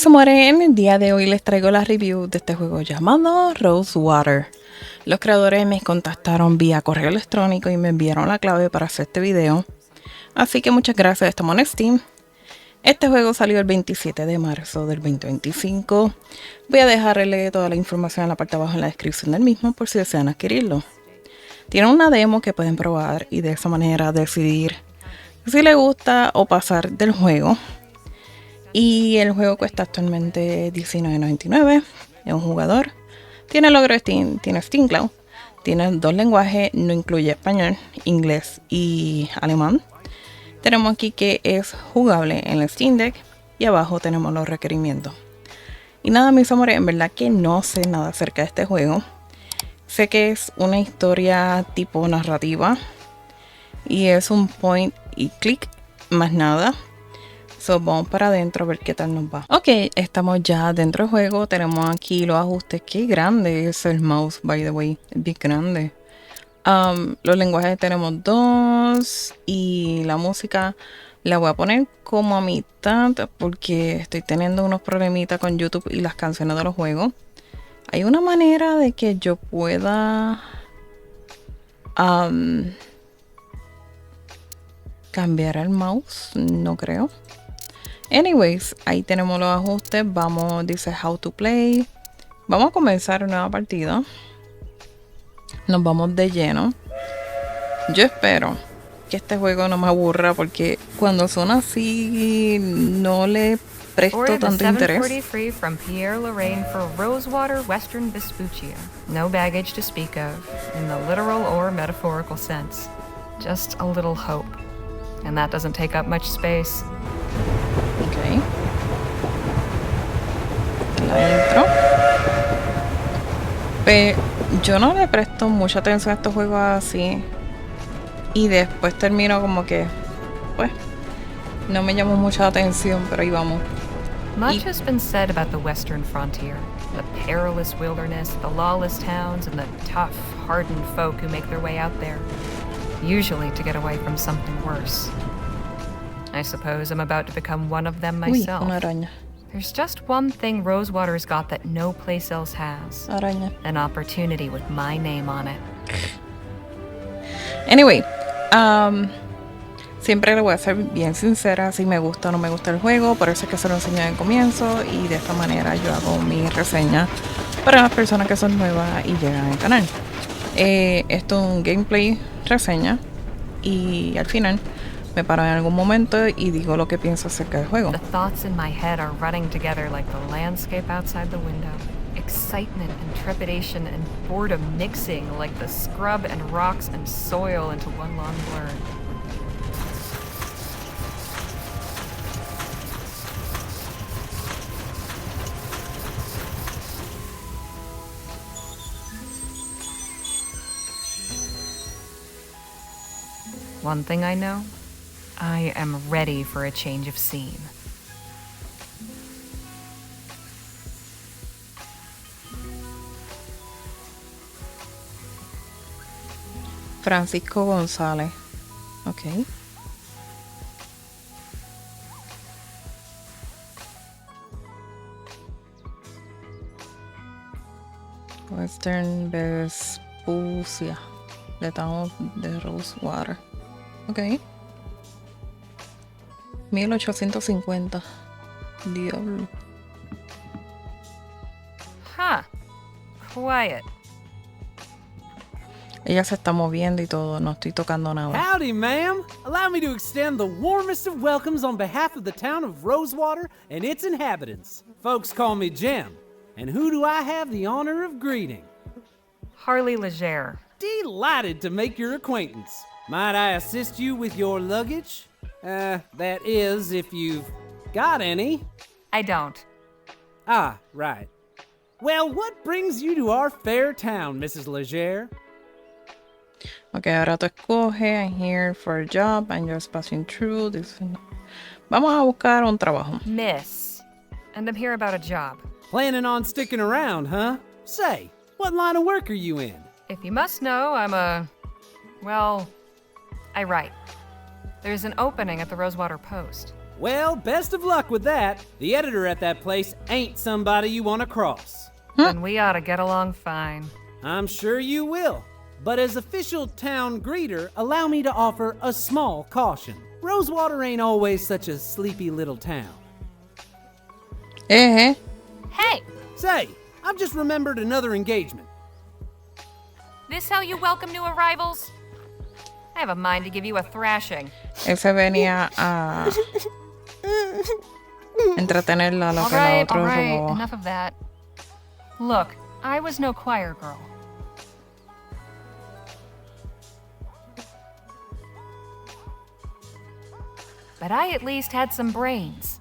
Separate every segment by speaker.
Speaker 1: mis amores, en el día de hoy les traigo la review de este juego llamado Rosewater. Los creadores me contactaron vía correo electrónico y me enviaron la clave para hacer este video. Así que muchas gracias, estamos en Steam. Este juego salió el 27 de marzo del 2025. Voy a dejarle toda la información en la parte de abajo en la descripción del mismo por si desean adquirirlo. Tiene una demo que pueden probar y de esa manera decidir si les gusta o pasar del juego. Y el juego cuesta actualmente $19.99. Es un jugador. Tiene logro Steam, tiene Steam Cloud. Tiene 2 lenguajes, no incluye español, inglés y alemán. Tenemos aquí que es jugable en el Steam Deck. Y abajo tenemos los requerimientos. Y nada, mis amores, en verdad que no sé nada acerca de este juego. Sé que es una historia tipo narrativa. Y es un point y click, más nada. So, vamos para adentro a ver qué tal nos va. Ok, estamos ya dentro del juego. Tenemos aquí los ajustes. Qué grande es el mouse, by the way. Es bien grande. Los lenguajes tenemos 2. Y la música la voy a poner como a mitad porque estoy teniendo unos problemitas con YouTube y las canciones de los juegos. Hay una manera de que yo pueda cambiar el mouse. No creo. Anyways, ahí tenemos los ajustes. Vamos, dice how to play. Vamos a comenzar una nueva partida. Nos vamos de lleno. Yo espero que este juego no me aburra porque cuando son así no le presto tanto interés.
Speaker 2: From Pierre Lorraine for Rosewater, Western Vespuccia. No baggage to speak of, in the literal or metaphorical sense. Just a little hope. And that doesn't take up much space.
Speaker 1: Ok. La intro. Pero yo no le presto mucha atención a estos juegos así. Y después termino como que, pues, no me llamó mucha atención, pero ahí vamos.
Speaker 2: Much has been said about the western frontier. The perilous wilderness, the lawless towns, and the tough, hardened folk who make their way out there. Usually to get away from something worse. I suppose I'm about to become one of them myself.
Speaker 1: Uy, una araña.
Speaker 2: There's just one thing Rosewater's got that no place else has.
Speaker 1: Araña.
Speaker 2: An opportunity with my name on it.
Speaker 1: Anyway, siempre le voy a ser bien sincera si me gusta o no me gusta el juego. Por eso es que se lo enseñé al comienzo. Y de esta manera yo hago mi reseña para las personas que son nuevas y llegan al canal. Esto es un gameplay reseña. Y al final me paro en algún momento y digo lo que pienso acerca del juego.
Speaker 2: The thoughts in my head are running together like the landscape outside the window. Excitement and trepidation and boredom mixing like the scrub and rocks and soil into one long blur. One thing I know, I am ready for a change of scene.
Speaker 1: Francisco González. Ok. Western Vespuccia. The town de Rosewater. Ok. 1850. Diablo.
Speaker 2: Huh. Quiet.
Speaker 1: Ella se está moviendo y todo, no estoy tocando nada.
Speaker 3: Howdy, ma'am. Allow me to extend the warmest of welcomes on behalf of the town of Rosewater and its inhabitants. Folks call me Jim. And who do I have the honor of greeting?
Speaker 2: Harley Legere.
Speaker 3: Delighted to make your acquaintance. Might I assist you with your luggage? That is, if you've got any.
Speaker 2: I don't.
Speaker 3: Ah, right. Well, what brings you to our fair town, Mrs. Legere?
Speaker 1: Ok, ahora tú escoges. I'm here for a job. I'm just passing through. Vamos a buscar un trabajo.
Speaker 2: Miss. And I'm here about a job.
Speaker 3: Planning on sticking around, huh? Say, what line of work are you in?
Speaker 2: If you must know, well, I write. There's an opening at the Rosewater Post.
Speaker 3: Well, best of luck with that. The editor at that place ain't somebody you want to cross.
Speaker 2: Then we ought to get along fine.
Speaker 3: I'm sure you will. But as official town greeter, allow me to offer a small caution. Rosewater ain't always such a sleepy little town.
Speaker 1: Hey.
Speaker 3: Say, I've just remembered another engagement.
Speaker 2: This how you welcome new arrivals? I have a mind to give you a thrashing.
Speaker 1: Ese venía a entretenerla a lo que la otro robó.
Speaker 2: Enough of that. Look, I was no choir girl. But I at least had some brains.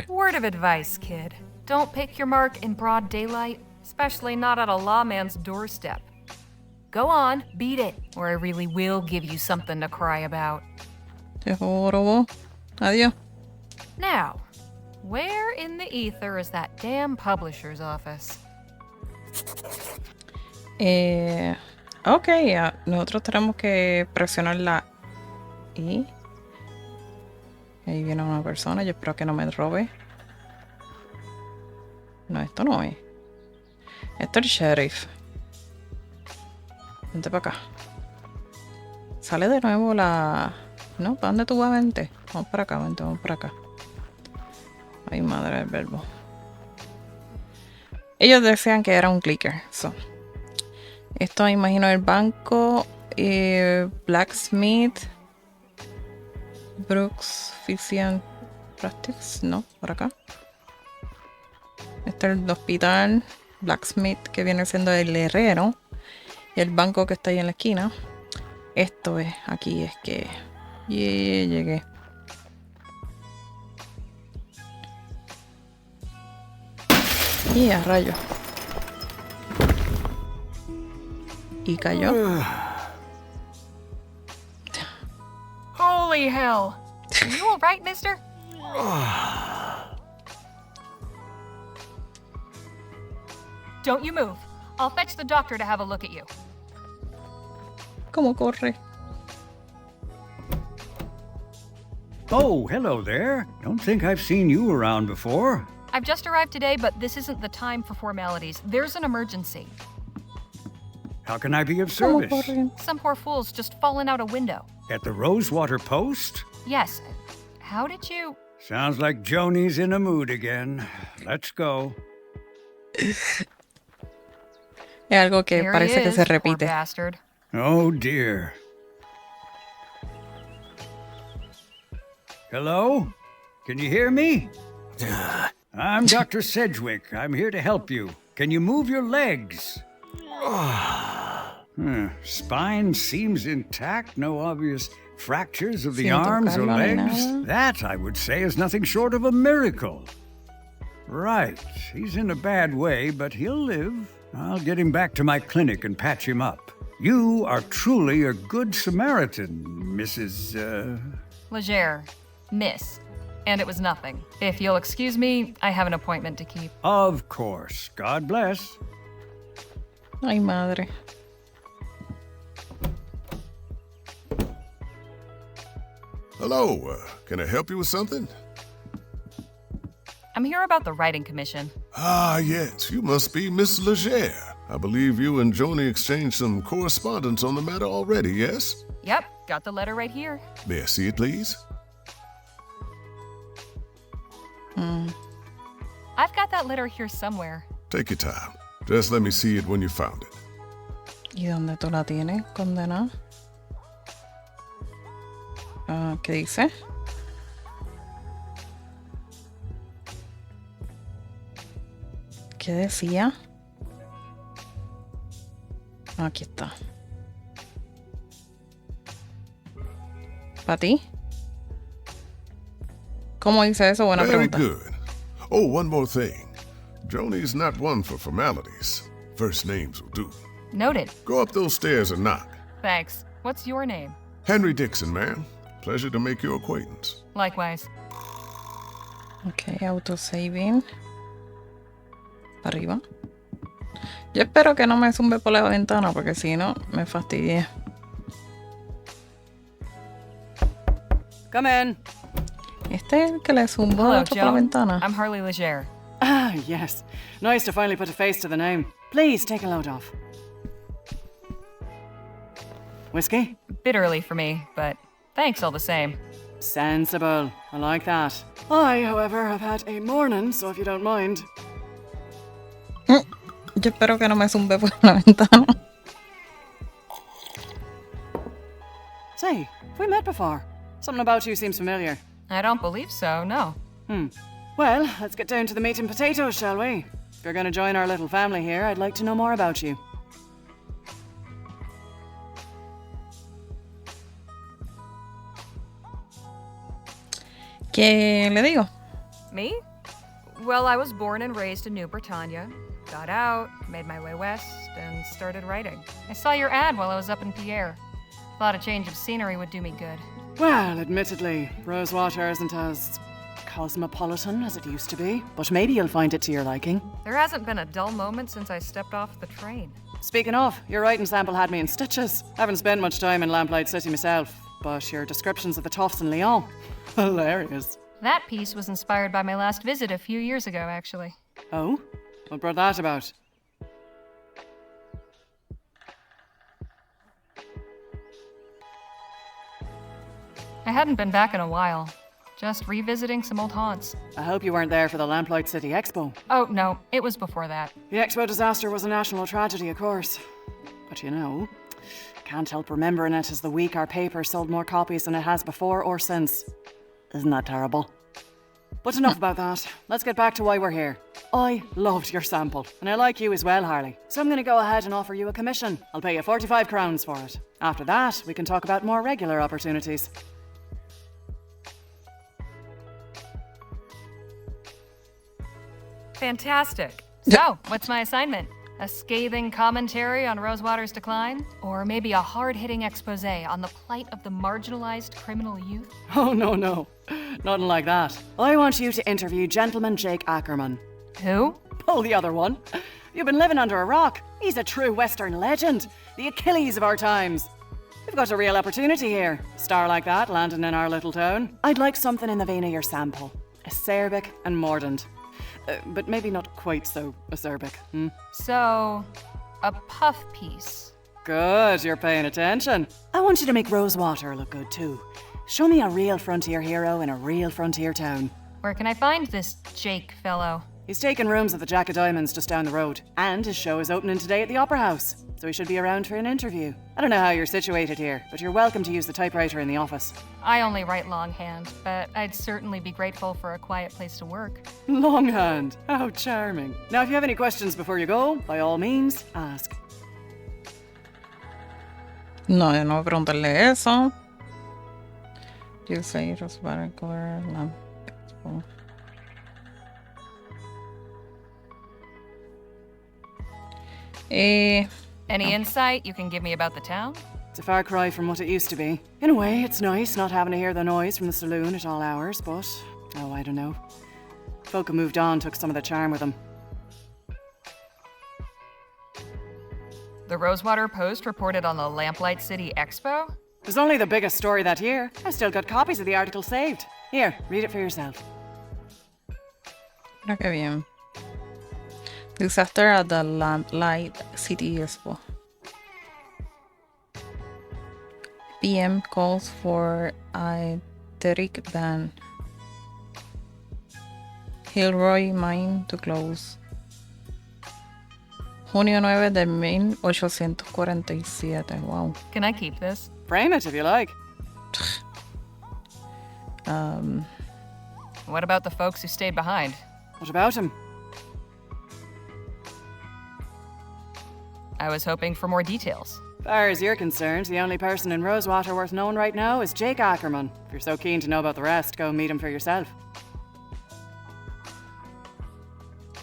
Speaker 2: Word of advice, kid. Don't pick your mark in broad daylight, especially not at a lawman's doorstep. Go on, beat it, or I really will give you something to cry about.
Speaker 1: Te robó. Adiós.
Speaker 2: Now, where in the ether is that damn publisher's office?
Speaker 1: Ok, nosotros tenemos que presionar la I. Ahí viene una persona, yo espero que no me robe. No, esto no es. Esto es el sheriff. Vente para acá. Sale de nuevo la... No, ¿para dónde tú vas, vente? Vamos para acá, vente, vamos para acá. Ay, madre del verbo. Ellos decían que era un clicker. So. Esto me imagino el banco, blacksmith, Brooks, Physician Practice, no, por acá. Este es el hospital, blacksmith, que viene siendo el herrero, y el banco que está ahí en la esquina. Esto es, aquí es que llegué. Y a rayo. Y cayó.
Speaker 2: Holy hell! Are you alright, mister? Don't you move. I'll fetch the doctor to have a look at you.
Speaker 1: ¿Cómo corre?
Speaker 4: Oh, hello there. Don't think I've seen you around before.
Speaker 2: I've just arrived today, but this isn't the time for formalities. There's an emergency.
Speaker 4: How can I be of
Speaker 1: ¿Cómo
Speaker 4: service?
Speaker 1: corren?
Speaker 2: Some poor fool's just fallen out a window.
Speaker 4: At the Rosewater Post?
Speaker 2: Yes. How did you...
Speaker 4: Sounds like Joni's in a mood again. Let's go.
Speaker 1: Es algo que
Speaker 2: There
Speaker 1: parece
Speaker 2: he
Speaker 1: que
Speaker 2: is,
Speaker 1: se
Speaker 2: poor
Speaker 1: repite.
Speaker 2: bastard.
Speaker 4: Oh, dear. Hello? Can you hear me? I'm Dr. Sedgwick. I'm here to help you. Can you move your legs? Spine seems intact. No obvious fractures of the
Speaker 1: Sin
Speaker 4: arms or
Speaker 1: tocarlo ni
Speaker 4: legs.
Speaker 1: nada.
Speaker 4: That, I would say, is nothing short of a miracle. Right. He's in a bad way, but he'll live. I'll get him back to my clinic and patch him up. You are truly a good Samaritan, Mrs.
Speaker 2: Leger. Miss. And it was nothing. If you'll excuse me, I have an appointment to keep.
Speaker 4: Of course. God bless.
Speaker 1: Ay, madre.
Speaker 5: Hello, can I help you with something?
Speaker 2: I'm here about the writing commission.
Speaker 5: Ah, yes, you must be Miss Leger. I believe you and Joni exchanged some correspondence on the matter already, yes?
Speaker 2: Yep, got the letter right here.
Speaker 5: May I see it, please?
Speaker 2: I've got that letter here somewhere.
Speaker 5: Take your time. Just let me see it when you found it.
Speaker 1: ¿Y dónde tú la tienes, condena? ¿Qué dice? ¿Qué decía? Aquí está. ¿Para ti? ¿Cómo dice eso? Buena
Speaker 5: Very
Speaker 1: pregunta.
Speaker 5: good. Oh, one more thing. Joni's not one for formalities. First names will do.
Speaker 2: Noted.
Speaker 5: Go up those stairs and knock.
Speaker 2: Thanks. What's your name?
Speaker 5: Henry Dixon, ma'am. Pleasure to make your acquaintance.
Speaker 2: Likewise.
Speaker 1: Ok, autosaving. Para arriba. Yo espero que no me zumbe por la ventana porque si no, me fastidié.
Speaker 3: Come in.
Speaker 1: Este es el que le zumbó
Speaker 2: Hello,
Speaker 1: el otro por la
Speaker 2: Joan.
Speaker 1: ventana.
Speaker 2: I'm Harley Leger.
Speaker 6: Ah, yes. Nice to finally put a face to the name. Please take a load off. Whiskey?
Speaker 2: Bit early for me, but thanks all the same.
Speaker 6: Sensible. I like that. I, however, have had a morning, so if you don't mind.
Speaker 1: Yo espero que no me zumbe por la ventana.
Speaker 6: Say, have we met before? Something about you seems familiar.
Speaker 2: I don't believe so, no.
Speaker 6: Well, let's get down to the meat and potatoes, shall we? If you're going to join our little family here, I'd like to know more about you.
Speaker 1: ¿Qué le digo?
Speaker 2: Me? Well, I was born and raised in New Britannia. Got out, made my way west, and started writing. I saw your ad while I was up in Pierre. Thought a change of scenery would do me good.
Speaker 6: Well, admittedly, Rosewater isn't as cosmopolitan as it used to be, but maybe you'll find it to your liking.
Speaker 2: There hasn't been a dull moment since I stepped off the train.
Speaker 6: Speaking of, your writing sample had me in stitches. Haven't spent much time in Lamplight City myself, but your descriptions of the Toffs in Lyon, hilarious.
Speaker 2: That piece was inspired by my last visit a few years ago, actually.
Speaker 6: Oh? What brought that about?
Speaker 2: I hadn't been back in a while. Just revisiting some old haunts.
Speaker 6: I hope you weren't there for the Lamplight City Expo.
Speaker 2: Oh, no, it was before that.
Speaker 6: The Expo disaster was a national tragedy, of course. But you know, can't help remembering it as the week our paper sold more copies than it has before or since. Isn't that terrible? But enough about that. Let's get back to why we're here. I loved your sample, and I like you as well, Harley. So I'm going to go ahead and offer you a commission. I'll pay you 45 crowns for it. After that, we can talk about more regular opportunities.
Speaker 2: Fantastic. So, what's my assignment? A scathing commentary on Rosewater's decline? Or maybe a hard-hitting expose on the plight of the marginalized criminal youth?
Speaker 6: Oh, no. Nothing like that. I want you to interview Gentleman Jake Ackerman.
Speaker 2: Who?
Speaker 6: Pull the other one. You've been living under a rock. He's a true Western legend. The Achilles of our times. We've got a real opportunity here. Star like that landing in our little town. I'd like something in the vein of your sample. Acerbic and mordant. But maybe not quite so acerbic.
Speaker 2: So, a puff piece.
Speaker 6: Good, you're paying attention. I want you to make Rosewater look good too. Show me a real frontier hero in a real frontier town.
Speaker 2: Where can I find this Jake fellow?
Speaker 6: He's taking rooms at the Jack of Diamonds just down the road. And his show is opening today at the Opera House. So he should be around for an interview. I don't know how you're situated here, but you're welcome to use the typewriter in the office.
Speaker 2: I only write longhand, but I'd certainly be grateful for a quiet place to work.
Speaker 6: Longhand. How charming. Now, if you have any questions before you go, by all means, ask.
Speaker 1: No, yo no voy a preguntarle eso. You say Rosewater color lamp.
Speaker 2: Any insight you can give me about the town?
Speaker 6: It's a far cry from what it used to be. In a way, it's nice not having to hear the noise from the saloon at all hours, but, oh, I don't know. Folk who moved on took some of the charm with them.
Speaker 2: The Rosewater Post reported on the Lamplight City Expo?
Speaker 6: It was only the biggest story that year. I still got copies of the article saved. Here, read it for yourself.
Speaker 1: Mira qué bien. Disaster at the Lamplight City Expo. PM calls for a Derrick ban. Hillroy Mine to close. Junio 9 de 1847. Wow.
Speaker 2: Can I keep this?
Speaker 6: Frame it if you like.
Speaker 2: What about the folks who stayed behind?
Speaker 6: What about him?
Speaker 2: I was hoping for more details.
Speaker 6: As far as you're concerned, the only person in Rosewater worth knowing right now is Jake Ackerman. If you're so keen to know about the rest, go meet him for yourself.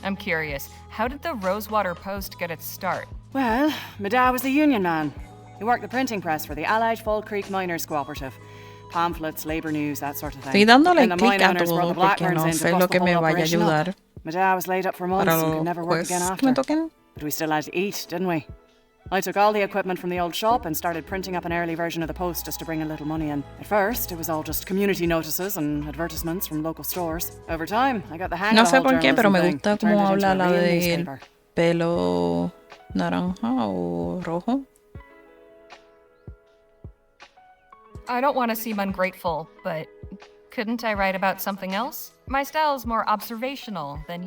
Speaker 2: I'm curious, how did the Rosewater Post get its start?
Speaker 6: Well, my dad was a union man. He worked the printing press for the Allied Fall Creek Miners Cooperative. Pamphlets, labor news, that sort of thing.
Speaker 1: Estoy dándole
Speaker 6: And the
Speaker 1: clic
Speaker 6: mine
Speaker 1: a
Speaker 6: owners brought
Speaker 1: todo
Speaker 6: the
Speaker 1: porque
Speaker 6: Blackburns
Speaker 1: no
Speaker 6: in to
Speaker 1: sé
Speaker 6: bust
Speaker 1: lo
Speaker 6: the
Speaker 1: que me
Speaker 6: whole
Speaker 1: vaya a
Speaker 6: operation up.
Speaker 1: ayudar
Speaker 6: My dad was laid up for months
Speaker 1: para
Speaker 6: and could
Speaker 1: los
Speaker 6: never work again
Speaker 1: jueces que me
Speaker 6: after.
Speaker 1: toquen.
Speaker 6: But we still had to eat, didn't we? I took all the equipment from the old shop and started printing up an early version of the Post just to bring a little money in. At first, it was all just community notices and advertisements from local stores. Over time, I got the hang
Speaker 1: No
Speaker 6: of the
Speaker 1: sé
Speaker 6: whole
Speaker 1: por qué, pero
Speaker 6: journalism
Speaker 1: me
Speaker 6: thing.
Speaker 1: gusta
Speaker 6: I turned
Speaker 1: cómo
Speaker 6: it into
Speaker 1: habla
Speaker 6: a
Speaker 1: la
Speaker 6: real
Speaker 1: del
Speaker 6: newspaper.
Speaker 1: pelo naranja o rojo.
Speaker 2: I don't want to seem ungrateful, but couldn't I write about something else? My style's more observational than,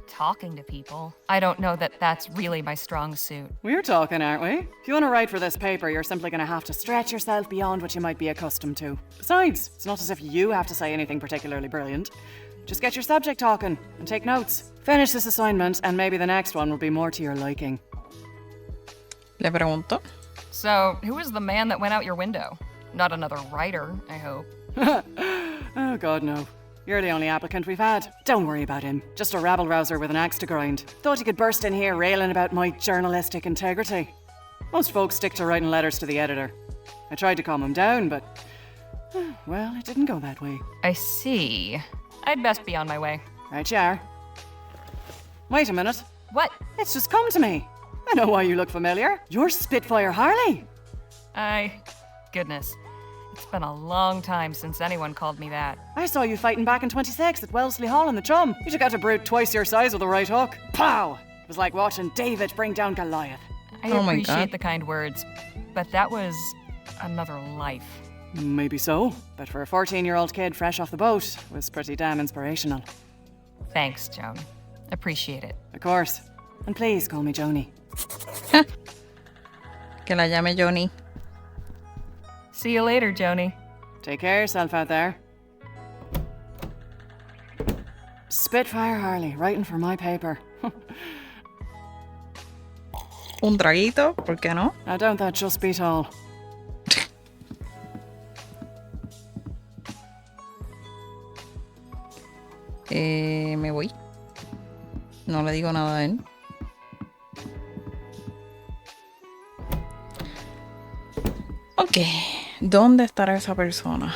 Speaker 2: talking to people. I don't know that that's really my strong suit.
Speaker 6: We're talking, aren't we? If you want to write for this paper, you're simply going to have to stretch yourself beyond what you might be accustomed to. Besides, it's not as if you have to say anything particularly brilliant. Just get your subject talking and take notes. Finish this assignment, and maybe the next one will be more to your liking.
Speaker 1: Le pregunto.
Speaker 2: So, who was the man that went out your window? Not another writer, I hope.
Speaker 6: Oh, God, no. You're the only applicant we've had. Don't worry about him. Just a rabble-rouser with an axe to grind. Thought he could burst in here railing about my journalistic integrity. Most folks stick to writing letters to the editor. I tried to calm him down, but... well, it didn't go that way.
Speaker 2: I see. I'd best be on my way.
Speaker 6: Right you are. Wait a minute.
Speaker 2: What?
Speaker 6: It's just come to me. I know why you look familiar. You're Spitfire Harley.
Speaker 2: Goodness. It's been a long time since anyone called me that.
Speaker 6: I saw you fighting back in 26 at Wellesley Hall in the Chum. You took out a brute twice your size with a right hook. Pow! It was like watching David bring down Goliath.
Speaker 2: I
Speaker 1: Oh my
Speaker 2: appreciate
Speaker 1: God.
Speaker 2: the kind words, but that was another life.
Speaker 6: Maybe so, but for a 14-year-old kid fresh off the boat, it was pretty damn inspirational.
Speaker 2: Thanks, Joan. Appreciate it.
Speaker 6: Of course. And please call me Joni.
Speaker 1: Que la llame Johnny.
Speaker 2: See you later, Joni.
Speaker 6: Take care of yourself out there. Spitfire Harley, writing for my paper.
Speaker 1: Un traguito, ¿por qué no?
Speaker 6: Now don't that just beat all?
Speaker 1: Me voy. No le digo nada a él. Ok, ¿dónde estará esa persona?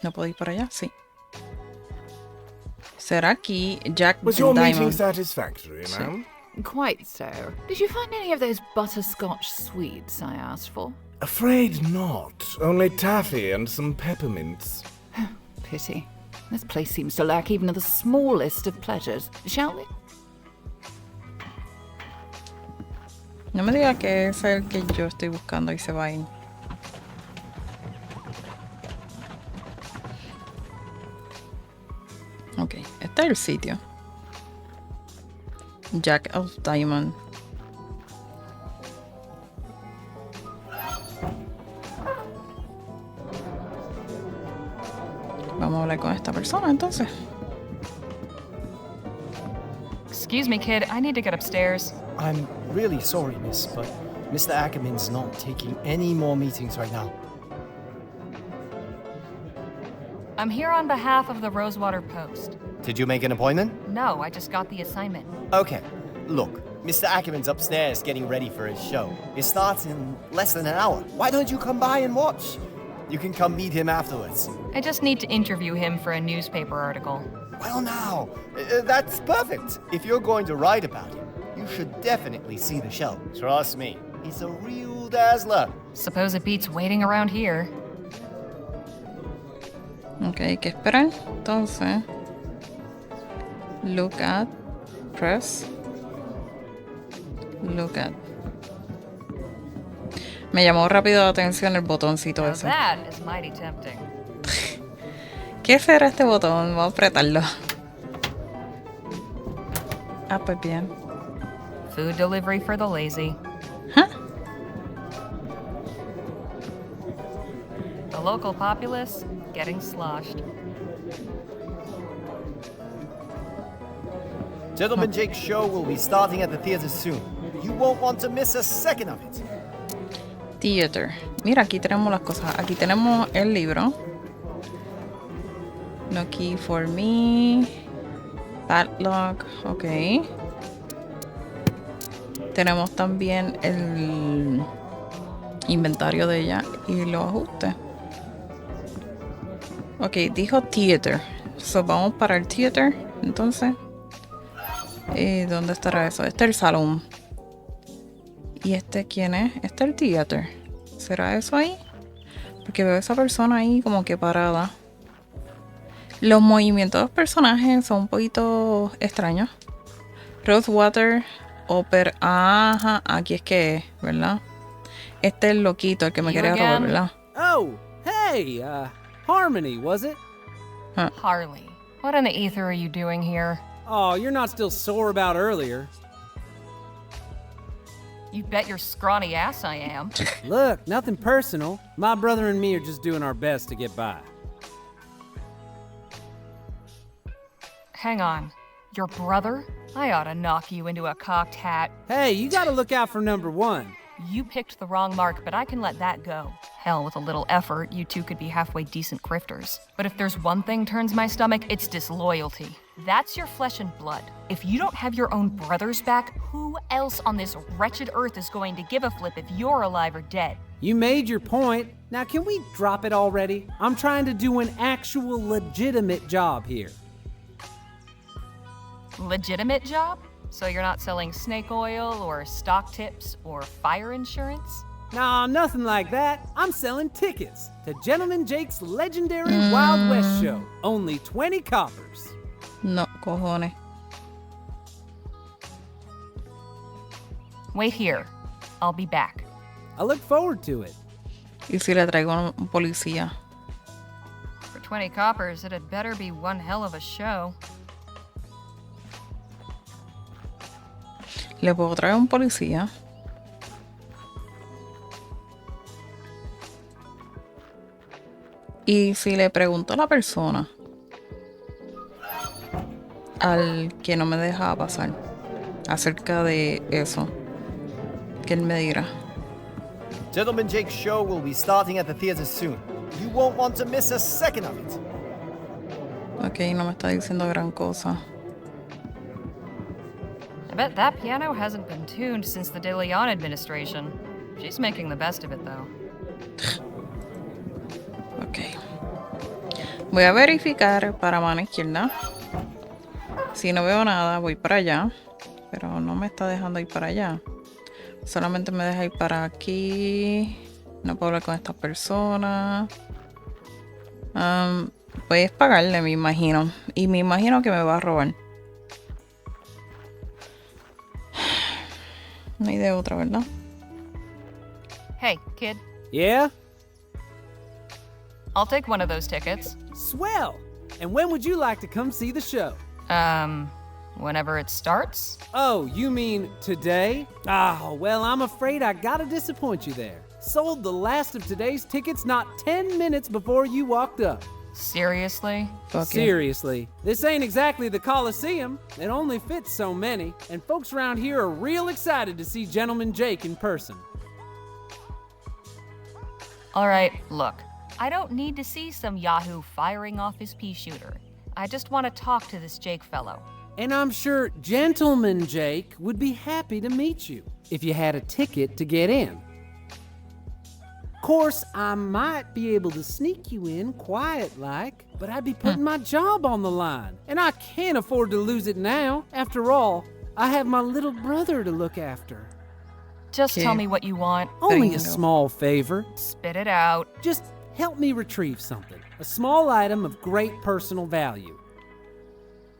Speaker 1: ¿No puedo ir para allá? Sí. ¿Será aquí Jack
Speaker 7: Was your meeting
Speaker 1: Diamond?
Speaker 7: satisfactory, ma'am?
Speaker 8: Quite so. Did you find any of those butterscotch sweets I asked for?
Speaker 7: Afraid not. Only taffy and some peppermints.
Speaker 8: Pity. This place seems to lack even the smallest of pleasures. Shall we?
Speaker 1: No me diga que es el que yo estoy buscando y se va a ir. Ok, este es el sitio. Jack of Diamond. Vamos a hablar con esta persona entonces.
Speaker 2: Excuse me, kid. I need to get upstairs.
Speaker 9: I'm really sorry, miss, but Mr. Ackerman's not taking any more meetings right now.
Speaker 2: I'm here on behalf of the Rosewater Post.
Speaker 9: Did you make an appointment?
Speaker 2: No, I just got the assignment.
Speaker 9: Okay. Look, Mr. Ackerman's upstairs getting ready for his show. It starts in less than an hour. Why don't you come by and watch? You can come meet him afterwards.
Speaker 2: I just need to interview him for a newspaper article.
Speaker 9: Well, now, that's perfect. If you're going to write about him, you should definitely see the show. Trust me, he's a real dazzler.
Speaker 2: Suppose it beats waiting around here.
Speaker 1: Ok, hay que esperar. Entonces, look at, press, look at. Me llamó rápido la atención el botoncito
Speaker 2: Now
Speaker 1: ese.
Speaker 2: that is mighty tempting.
Speaker 1: ¿Qué será este botón? Vamos a apretarlo. Ah, pues bien.
Speaker 2: Food delivery for the lazy.
Speaker 1: Huh?
Speaker 2: The local populace getting sloshed.
Speaker 9: Gentleman Jake's show will be starting at the theater soon. You won't want to miss a second of it.
Speaker 1: Theater. Mira, aquí tenemos las cosas. Aquí tenemos el libro. No key for me. Padlock. Ok. Tenemos también el inventario de ella y los ajustes. Ok, dijo theater. So vamos para el theater. Entonces. ¿Dónde estará eso? Este es el salón. ¿Y este quién es? Este es el theater. ¿Será eso ahí? Porque veo a esa persona ahí como que parada. Los movimientos de los personajes son un poquito extraños. Rosewater Opera. Ajá, aquí es que es, ¿verdad? Este es el loquito, el que me quería robar, ¿verdad?
Speaker 3: Oh, hey, Harmony, was it?
Speaker 2: Harley, what in the ether are you doing here?
Speaker 3: Oh, you're not still sore about earlier.
Speaker 2: You bet your scrawny ass I am.
Speaker 3: Look, nothing personal. My brother and me are just doing our best to get by.
Speaker 2: Hang on. Your brother? I ought to knock you into a cocked hat.
Speaker 3: Hey, you gotta look out for number one.
Speaker 2: You picked the wrong mark, but I can let that go. Hell, with a little effort, you two could be halfway decent grifters. But if there's one thing turns my stomach, it's disloyalty. That's your flesh and blood. If you don't have your own brothers back, who else on this wretched earth is going to give a flip if you're alive or dead?
Speaker 3: You made your point. Now can we drop it already? I'm trying to do an actual legitimate job here.
Speaker 2: Legitimate job? So you're not selling snake oil or stock tips or fire insurance?
Speaker 3: Nah, nothing like that. I'm selling tickets to Gentleman Jake's legendary Wild West show. Only 20 coppers.
Speaker 1: No, cojones.
Speaker 2: Wait here. I'll be back.
Speaker 3: I look forward to it.
Speaker 1: ¿Y si le traigo un policía?
Speaker 2: For 20 coppers, it'd better be one hell of a show.
Speaker 1: ¿Le puedo traer un policía? Y si le pregunto a la persona, al que no me deja pasar, acerca de eso, que él me dirá.
Speaker 9: Gentleman Jake's show will be starting at the theater soon. You won't want to miss a second of it.
Speaker 1: Ok, no me está diciendo gran cosa.
Speaker 2: I bet that piano hasn't been tuned since the De Leon administration. She's making the best of it, though.
Speaker 1: Ok. Voy a verificar para mano izquierda. Si no veo nada, voy para allá. Pero no me está dejando ir para allá. Solamente me deja ir para aquí. No puedo hablar con esta persona. Puedes pagarle, me imagino. Y me imagino que me va a robar. No hay de otra, ¿verdad?
Speaker 2: Hey, kid.
Speaker 3: Yeah?
Speaker 2: I'll take one of those tickets.
Speaker 3: Swell! And when would you like to come see the show?
Speaker 2: Whenever it starts?
Speaker 3: Oh, you mean today? Oh, well, I'm afraid I gotta disappoint you there. Sold the last of today's tickets not 10 minutes before you walked up.
Speaker 2: Seriously?
Speaker 3: Seriously. This ain't exactly the Coliseum. It only fits so many, and folks around here are real excited to see Gentleman Jake in person.
Speaker 2: All right, look. I don't need to see some yahoo firing off his pea shooter. I just want to talk to this Jake fellow.
Speaker 3: And I'm sure Gentleman Jake would be happy to meet you if you had a ticket to get in. Of course, I might be able to sneak you in quiet-like, but I'd be putting my job on the line. And I can't afford to lose it now. After all, I have my little brother to look after.
Speaker 2: Just tell me what you want.
Speaker 3: Only a small favor.
Speaker 2: Spit it out.
Speaker 3: Just help me retrieve something. A small item of great personal value.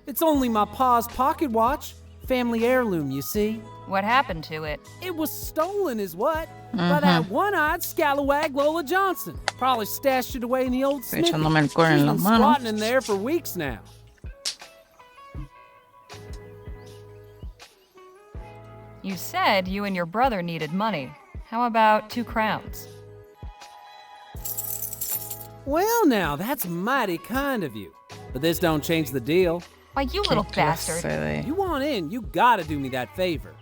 Speaker 3: It's only my pa's pocket watch. Family heirloom, you see.
Speaker 2: What happened to it?
Speaker 3: It was stolen is what? By that one-eyed scalawag Lola Johnson. Probably stashed it away in the old smithy. She's been squatting in there for weeks now.
Speaker 2: You said you and your brother needed money. How about 2 crowns?
Speaker 3: Well, now, that's mighty kind of you. But this don't change the deal.
Speaker 2: Why, you little bastard.
Speaker 3: You want in, you gotta do me that favor.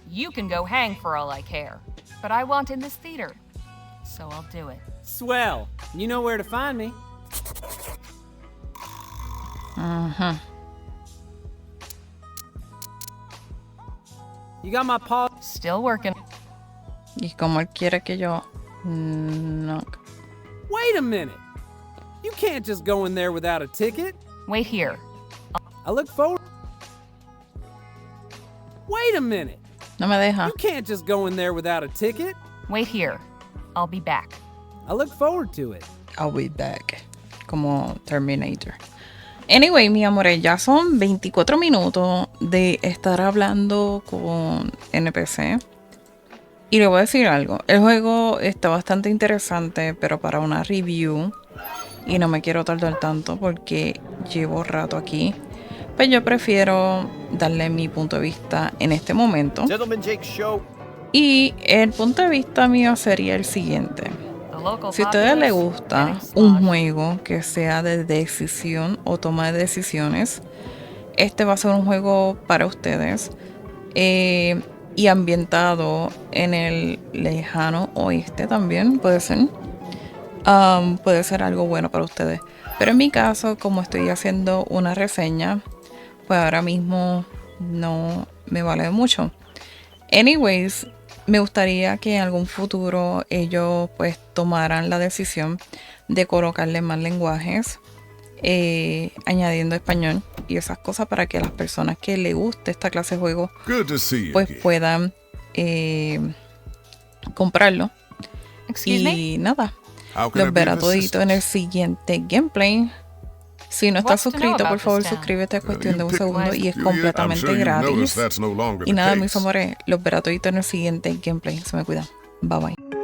Speaker 2: You can go hang for all I care. But I want in this theater. So I'll do it.
Speaker 3: Swell. You know where to find me. You got my paw.
Speaker 2: Still working.
Speaker 1: Y como él quiere que yo... No.
Speaker 3: Wait a minute. You can't just go in there without a ticket.
Speaker 2: Wait here.
Speaker 3: I look forward... Wait a minute.
Speaker 1: No me deja.
Speaker 3: You can't just go in there without a ticket.
Speaker 2: Wait here. I'll be back.
Speaker 3: I look forward to it.
Speaker 1: I'll be back. Como Terminator. Anyway, mi amores, ya son 24 minutos de estar hablando con NPC. Y le voy a decir algo. El juego está bastante interesante, pero para una review, y no me quiero tardar tanto porque llevo rato aquí, pues yo prefiero darle mi punto de vista en este momento.
Speaker 9: Gentleman Jake Show.
Speaker 1: Y el punto de vista mío sería el siguiente. Si a ustedes les gusta un juego que sea de decisión o toma de decisiones, este va a ser un juego para ustedes y ambientado en el lejano oeste también puede ser algo bueno para ustedes. Pero en mi caso, como estoy haciendo una reseña, pues ahora mismo no me vale mucho. Anyways, me gustaría que en algún futuro ellos pues tomaran la decisión de colocarle más lenguajes, añadiendo español y esas cosas para que las personas que les guste esta clase de juego pues puedan comprarlo. Y nada, los verá todito en el siguiente gameplay. Si no estás suscrito, por favor suscríbete, es cuestión de un segundo y es completamente gratis. Y nada, mis amores, los verá todito en el siguiente gameplay. Se me cuidan. Bye bye.